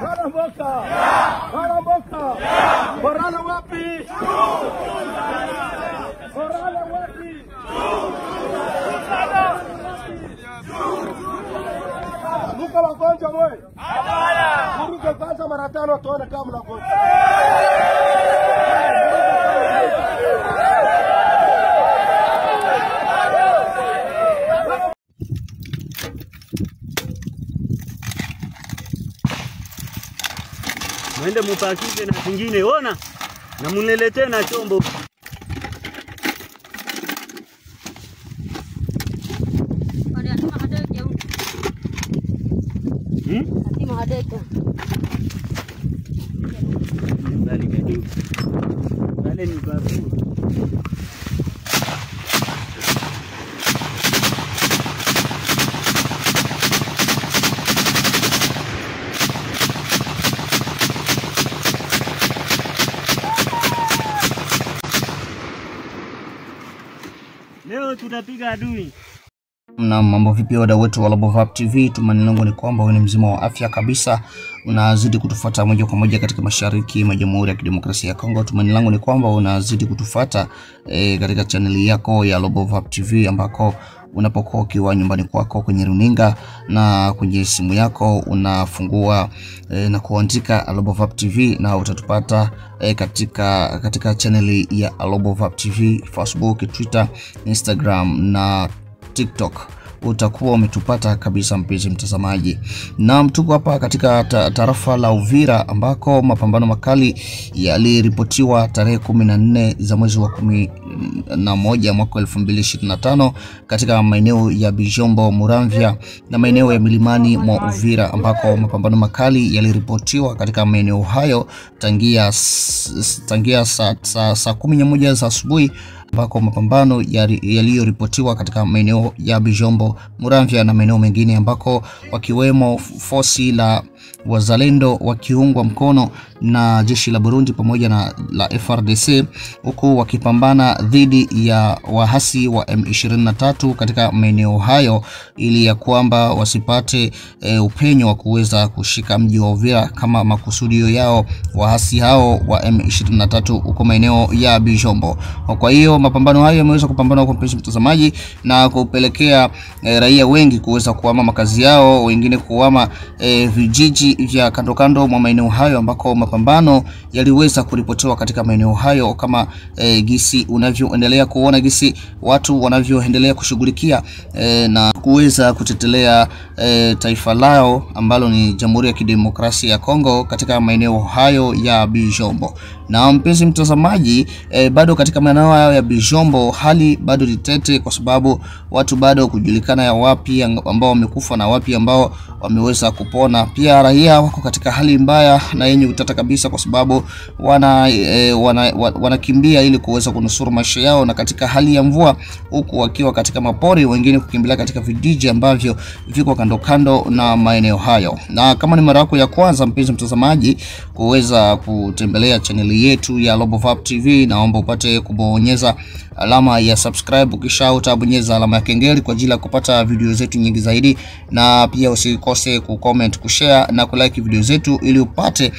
Mboka. Borana wapi? Luka wagonjwa wewe. Muruke kwanza mara 5 tuone kama mnagonjwa. Mwende mupakike na kingine, ona. Na mniletee na chombo. Bale ni babu. Leo tutapiga adui. Na mambo vipi wadau wetu wa Global Vibe TV, tumaini langu ni kwamba wewe ni mzima wa afya kabisa, unazidi kutufuata moja kwa moja katika mashariki mwa Jamhuri ya Kidemokrasia ya Kongo. Tumaini langu ni kwamba unazidi kutufuata katika channel yako ya Global Vibe TV, ambako unapokuwa ukiwa nyumbani kwako kwenye runinga na kwenye simu yako unafungua na kuandika Global Vibe TV na utatupata katika channel ya Global Vibe TV, Facebook, Twitter, Instagram na TikTok. Utakuwa umetupata kabisa mpenzi mtazamaji. Na tuko hapa katika tarafa la Uvira, ambako mapambano makali yaliripotiwa tarehe 14 za mwezi wa 11 mwaka 2025 katika maeneo ya Bijombo, Muramvya na maeneo ya milimani mwa Uvira, ambako mapambano makali yaliripotiwa katika maeneo hayo tangia saa 11 za asubuhi, ambako mapambano yaliyoripotiwa katika maeneo ya Bijombo, Muramvya na maeneo mengine, ambako wakiwemo fosi la wazalendo wakiungwa mkono na jeshi la Burundi pamoja na la FRDC, huku wakipambana dhidi ya wahasi wa M23 katika maeneo hayo, ili ya kwamba wasipate upenyo wa kuweza kushika mji wa Uvira kama makusudio yao wahasi hao wa M23 huko maeneo ya Bijombo. Kwa hiyo mapambano hayo yameweza kupambana kwa mpenzi mtazamaji na kupelekea raia wengi kuweza kuhama makazi yao, wengine kuhama vijiji vya kando mwa maeneo hayo, ambako mapambano yaliweza kuripotiwa katika maeneo hayo, kama gisi unavyoendelea kuona gisi watu wanavyoendelea kushughulikia na kuweza kutetelea taifa lao ambalo ni Jamhuri ya Kidemokrasia ya Kongo katika maeneo hayo ya Bijombo. Na mpenzi mtazamaji, bado katika maeneo hayo ya Bijombo hali bado ni tete, kwa sababu watu bado kujulikana ya wapi ambao wamekufa na wapi ambao wameweza kupona. Pia raia wako katika hali mbaya na yenye utata kabisa, kwa sababu wanakimbia ili kuweza kunusuru maisha yao, na katika hali ya mvua, huku wakiwa katika mapori, wengine kukimbilia katika vijiji ambavyo viko kando na maeneo hayo. Na kama ni mara yako ya kwanza mpenzi mtazamaji kuweza kutembelea channel yetu ya Global Vibe TV, naomba upate kubonyeza alama ya subscribe, kisha utabonyeza alama ya kengele kwa ajili ya kupata video zetu nyingi zaidi, na pia usikose kucomment, kushare na kulike video zetu ili upate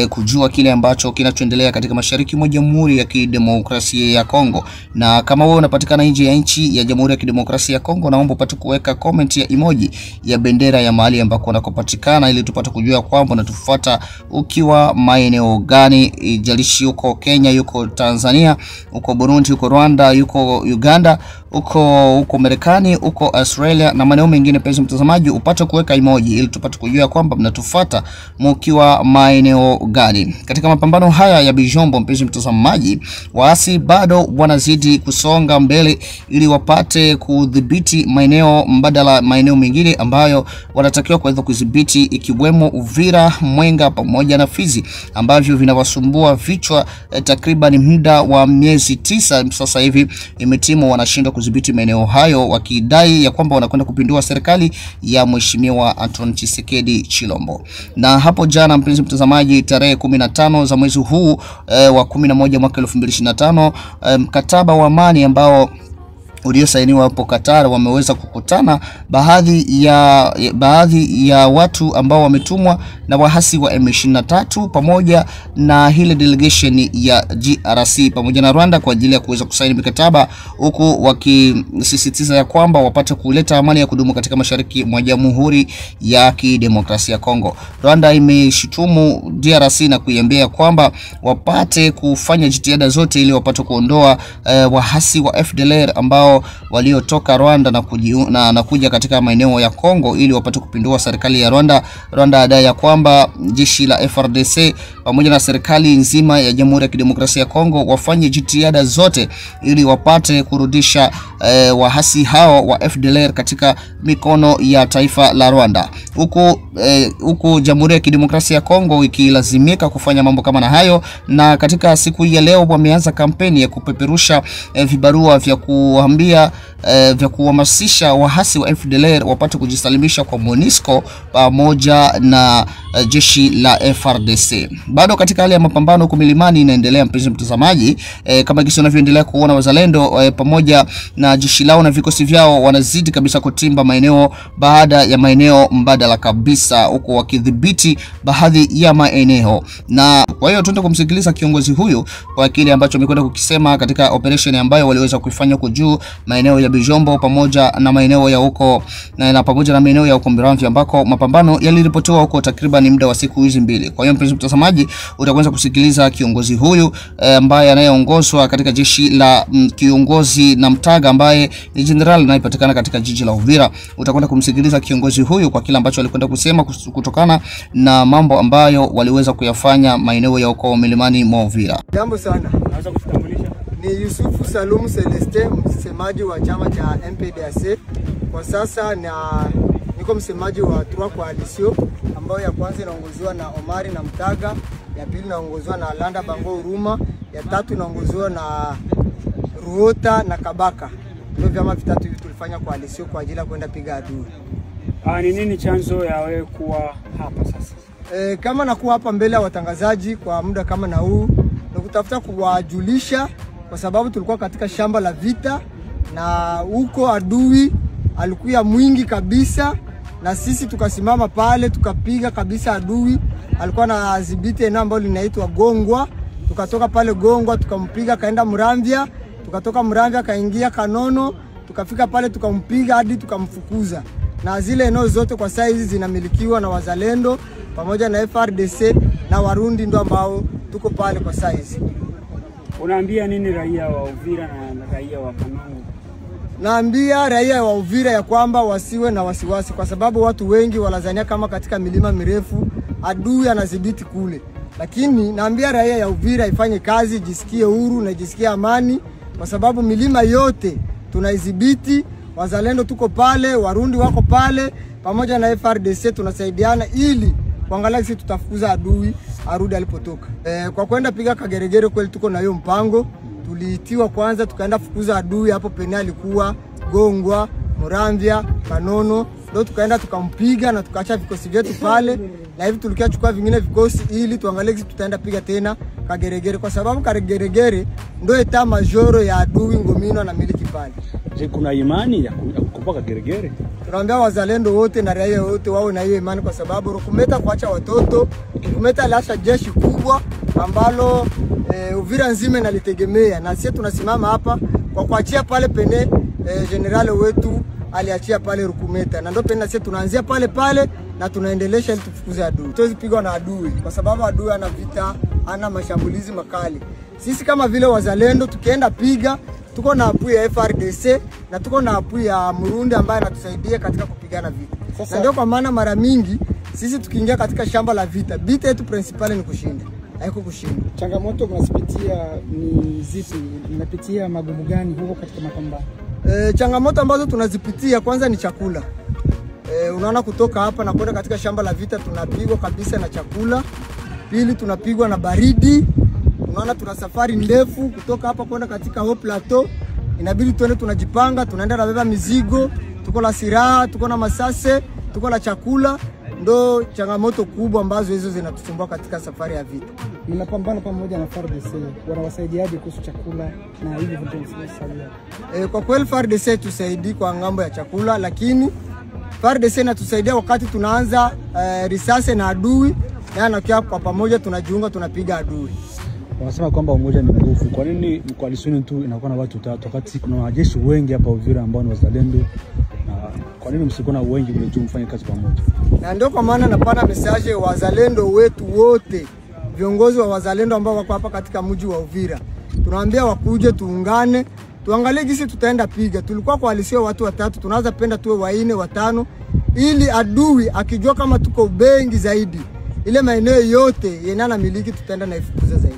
kujua kile ambacho kinachoendelea katika mashariki mwa Jamhuri ya Kidemokrasia ya Kongo. Na kama wewe unapatikana nje ya nchi ya Jamhuri ya Kidemokrasia ya Kongo, naomba upate kuweka comment ya emoji ya bendera ya mahali ambako unakopatikana, ili tupate kujua kwamba unatufuata ukiwa maeneo gani, jalishi yuko Kenya, yuko Tanzania, uko Burundi, uko Rwanda, yuko Uganda, uko Marekani, uko Australia na maeneo mengine. Penzi mtazamaji, upate kuweka emoji ili tupate kujua kwamba mnatufuata mkiwa maeneo gani. Katika mapambano haya ya Bijombo, penzi mtazamaji, waasi bado wanazidi kusonga mbele ili wapate kudhibiti maeneo mbadala, maeneo mengine ambayo wanatakiwa kuweza kudhibiti, ikiwemo Uvira, Mwenga pamoja na Fizi, ambavyo vinawasumbua vichwa takriban muda wa miezi 9 sasa hivi. Imetimu wanashindwa kudhibiti maeneo hayo, wakidai ya kwamba wanakwenda kupindua serikali ya Mheshimiwa Antoine Tshisekedi Chilombo. Na hapo jana mpenzi mtazamaji, tarehe 15 za mwezi huu wa 11 mwaka 2025, mkataba wa amani ambao uliosainiwa hapo Qatar wameweza kukutana baadhi ya watu ambao wametumwa na wahasi wa M23 pamoja na ile delegation ya GRC pamoja na Rwanda kwa ajili ya kuweza kusaini mikataba, huku wakisisitiza ya kwamba wapate kuleta amani ya kudumu katika mashariki mwa Jamhuri ya Kidemokrasia ya Kongo. Rwanda imeshutumu DRC na kuiambia kwamba wapate kufanya jitihada zote ili wapate kuondoa wahasi wa FDLR ambao waliotoka Rwanda na kuja katika maeneo ya Kongo ili wapate kupindua serikali ya Rwanda. Rwanda adai ya kwamba jeshi la FARDC pamoja na serikali nzima ya Jamhuri ya Kidemokrasia ya Kongo wafanye jitihada zote ili wapate kurudisha wahasi hao wa FDLR katika mikono ya taifa la Rwanda. Huku Jamhuri ya Kidemokrasia ya Kongo ikilazimika kufanya mambo kama na hayo, na katika siku hii ya leo wameanza kampeni ya kupeperusha vibarua vya kuhamasisha wahasi wa FDLR wapate kujisalimisha kwa MONUSCO pamoja na jeshi la FARDC. Bado katika hali ya mapambano huko milimani inaendelea, mpenzi mtazamaji, kama jinsi unavyoendelea kuona wazalendo pamoja na jeshi lao na vikosi vyao wanazidi kabisa kutimba maeneo baada ya maeneo mbadala kabisa, huko wakidhibiti baadhi ya maeneo. Na kwa hiyo tuende kumsikiliza kiongozi huyu kwa kile ambacho amekwenda kukisema katika operation ambayo waliweza kuifanya huko juu maeneo ya Bijombo pamoja na maeneo ya huko na pamoja na maeneo ya huko Miramvya ambako mapambano yaliripotiwa huko takriban muda wa siku hizi mbili. Kwa hiyo mpenzi mtazamaji, utakwenda kusikiliza kiongozi huyu ambaye anayeongozwa katika jeshi la kiongozi na Mtaga ambaye ni general anayepatikana katika jiji la Uvira. Utakwenda kumsikiliza kiongozi huyu kwa kile ambacho alikwenda kusema kutokana na mambo ambayo waliweza kuyafanya maeneo ya huko milimani mwa Uvira. Jambo sana. Naweza kutambulisha? Ni Yusufu Salum Celeste, msemaji wa chama cha MPDC. Kwa sasa niko msemaji wa 3 coalition ambayo ya kwanza inaongozwa na Omari na Mtaga, ya pili inaongozwa na Landa Bango Uruma, ya tatu inaongozwa na Ruota na Kabaka. Ndio vyama vitatu hivi tulifanya coalition kwa ajili ya kwenda piga adui. Ni nini chanzo ya wewe kuwa hapa sasa? Kama nakuwa hapa mbele ya watangazaji kwa muda kama na huu, na kutafuta kuwajulisha kwa sababu tulikuwa katika shamba la vita na huko adui alikuwa mwingi kabisa, na sisi tukasimama pale tukapiga kabisa adui. Alikuwa na dhibiti eneo ambalo linaitwa Gongwa, tukatoka pale Gongwa tukampiga kaenda Muramvya, tukatoka Muramvya kaingia Kanono, tukafika pale tukampiga hadi tukamfukuza. Na zile eneo zote kwa saa hizi zinamilikiwa na wazalendo pamoja na FARDC na Warundi ndio ambao tuko pale kwa saa hizi. Unaambia nini raia wa Uvira na raia wa Kanono? Naambia raia wa Uvira ya kwamba wasiwe na wasiwasi, kwa sababu watu wengi walazania kama katika milima mirefu adui anadhibiti kule. Lakini naambia raia ya Uvira ifanye kazi, jisikie huru na jisikie amani, kwa sababu milima yote tunaidhibiti. Wazalendo tuko pale, Warundi wako pale, pamoja na FARDC tunasaidiana ili kuangalia sisi tutafukuza adui arudi alipotoka. Kwa kwenda piga Kageregere kweli tuko na hiyo mpango. Tuliitiwa kwanza tukaenda fukuza adui hapo penye alikuwa Gongwa, Muramvya, Kanono. Ndio tukaenda tukampiga na tukaacha vikosi vyetu pale, na hivi tulikia chukua vingine vikosi ili tuangalie sisi tutaenda piga tena Kageregere, kwa sababu Kageregere ndio eta majoro ya adui Ngomino na miliki pale. Je, kuna imani ya kupaka Kageregere? Tunaambia wazalendo wote na raia wote wao na hiyo imani, kwa sababu Rukumeta kuacha watoto, Rukumeta alasha jeshi kubwa ambalo Uvira nzima inalitegemea, na sisi tunasimama hapa kwa kuachia pale pene general wetu aliachia pale Rukumeta, na ndio pena sisi tunaanzia pale na tunaendelesha ili tufukuze adui. Tuwezi pigwa na adui kwa sababu adui ana vita, ana mashambulizi makali. Sisi kama vile wazalendo tukienda piga, tuko na apu ya FARDC na tuko na apu ya Murundi ambaye anatusaidia katika kupigana vita. Na ndio kwa maana mara mingi sisi tukiingia katika shamba la vita, vita yetu principale ni kushinda, haiko kushinda. Changamoto mnazipitia ni zipi? Mnapitia magumu gani huko katika mapambano? Changamoto ambazo tunazipitia kwanza ni chakula. Unaona kutoka hapa na kwenda katika shamba la vita tunapigwa kabisa na chakula. Pili tunapigwa na baridi. Unaona tuna safari ndefu kutoka hapa kwenda katika Haut Plateau. Inabidi tuende tunajipanga, tunaenda na beba mizigo, tuko na silaha, tuko na masase, tuko na chakula. ndo changamoto kubwa ambazo hizo zinatusumbua katika safari ya vita. Mnapambana pamoja na FARDC, wanawasaidiaje kuhusu chakula na hivi vitu vinavyosalia? Kwa kweli FARDC tusaidii kwa ngambo ya chakula, lakini FARDC inatusaidia wakati tunaanza risasi na adui, na anakia kwa pamoja tunajiunga tunapiga adui. Wanasema kwamba umoja ni nguvu. Kwa nini coalition tu inakuwa na watu tatu wakati kuna wanajeshi wengi hapa Uvira ambao ni wazalendo? Na kwa nini msikona wengi mlejua mfanye kazi pamoja? Na ndio kwa maana napana message wazalendo wetu wote, viongozi wa wazalendo ambao wako hapa katika mji wa Uvira. Tunawaambia wakuje tuungane, tuangalie jinsi tutaenda piga. Tulikuwa coalition watu watatu, tunaanza penda tuwe 4 5 ili adui akijua kama tuko bengi zaidi, ile maeneo yote yenana miliki tutaenda na ifukuza zaidi.